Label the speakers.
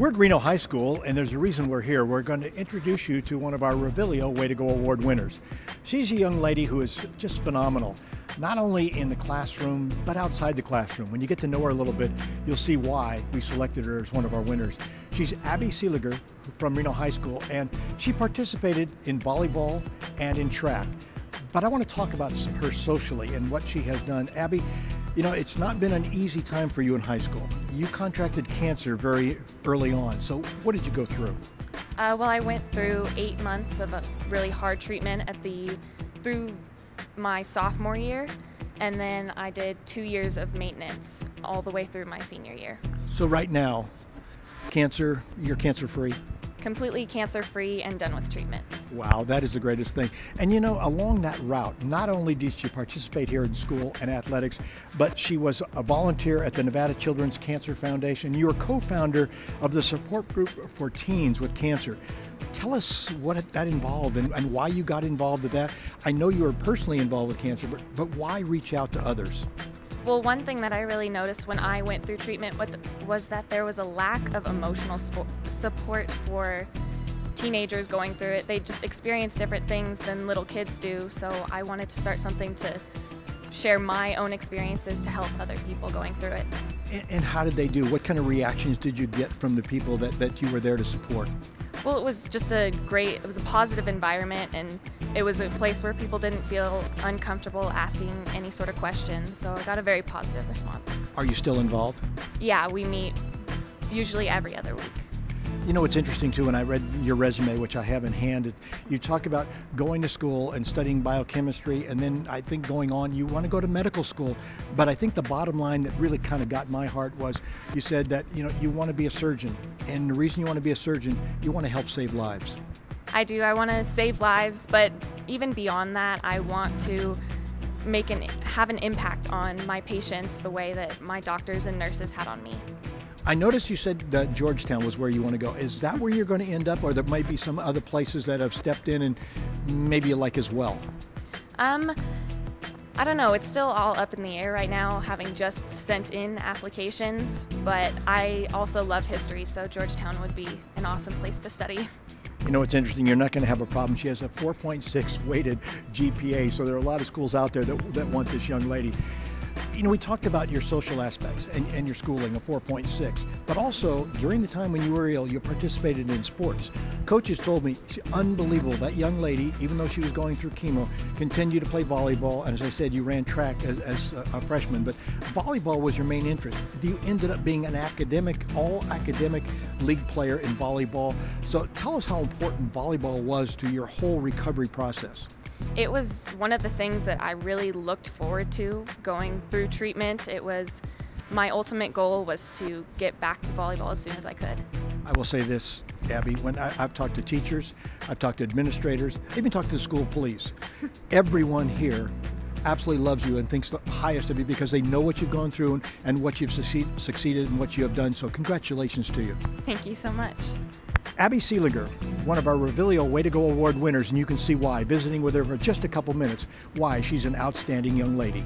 Speaker 1: We're at Reno High School, and there's a reason we're here. We're going to introduce you to one of our Reviglio Way to Go Award winners. She's a young lady who is just phenomenal, not only in the classroom, but outside the classroom. When you get to know her a little bit, you'll see why we selected her as one of our winners. She's Abbie Seeliger from Reno High School, and she participated in volleyball and in track. But I want to talk about her socially and what she has done. Abbie, you know, it's not been an easy time for you in high school. You contracted cancer very early on. So what did you go through?
Speaker 2: Well, I went through 8 months of a really hard treatment through my sophomore year, and then I did 2 years of maintenance all the way through my senior year.
Speaker 1: So right now, you're cancer-free?
Speaker 2: Completely cancer-free and done with treatment.
Speaker 1: Wow, that is the greatest thing. And you know, along that route, not only did she participate here in school and athletics, but she was a volunteer at the Nevada Children's Cancer Foundation. You were co-founder of the support group for teens with cancer. Tell us what that involved and why you got involved with that. I know you were personally involved with cancer, but why reach out to others?
Speaker 2: Well, one thing that I really noticed when I went through treatment was that there was a lack of emotional support for teenagers going through it. They just experience different things than little kids do, so I wanted to start something to share my own experiences to help other people going through it.
Speaker 1: And how did they do? What kind of reactions did you get from the people that you were there to support?
Speaker 2: Well, it was just it was a positive environment, and it was a place where people didn't feel uncomfortable asking any sort of question, so I got a very positive response.
Speaker 1: Are you still involved?
Speaker 2: Yeah, we meet usually every other week.
Speaker 1: You know, it's interesting too, when I read your resume, which I have in hand, you talk about going to school and studying biochemistry, and then I think going on, you want to go to medical school. But I think the bottom line that really kind of got my heart was you said that, you know, you want to be a surgeon. And the reason you want to be a surgeon, you want to help save lives.
Speaker 2: I do. I want to save lives, but even beyond that, I want to have an impact on my patients the way that my doctors and nurses had on me.
Speaker 1: I noticed you said that Georgetown was where you want to go. Is that where you're going to end up, or there might be some other places that have stepped in and maybe you like as well?
Speaker 2: I don't know. It's still all up in the air right now, having just sent in applications, but I also love history, so Georgetown would be an awesome place to study.
Speaker 1: You know, it's interesting, you're not going to have a problem. She has a 4.6 weighted GPA, so there are a lot of schools out there that want this young lady. You know, we talked about your social aspects and your schooling, a 4.6, but also during the time when you were ill, you participated in sports. Coaches told me, unbelievable, that young lady, even though she was going through chemo, continued to play volleyball, and as I said, you ran track as a freshman, but volleyball was your main interest. You ended up being an all academic league player in volleyball. So tell us how important volleyball was to your whole recovery process.
Speaker 2: It was one of the things that I really looked forward to going through treatment. My ultimate goal was to get back to volleyball as soon as I could.
Speaker 1: I will say this, Abbie, when I've talked to teachers, I've talked to administrators, even talked to the school police. Everyone here absolutely loves you and thinks the highest of you because they know what you've gone through and what you've succeeded and what you have done. So congratulations to you.
Speaker 2: Thank you so much.
Speaker 1: Abbie Seeliger, one of our Reviglio Way to Go Award winners, and you can see why, visiting with her for just a couple minutes, why she's an outstanding young lady.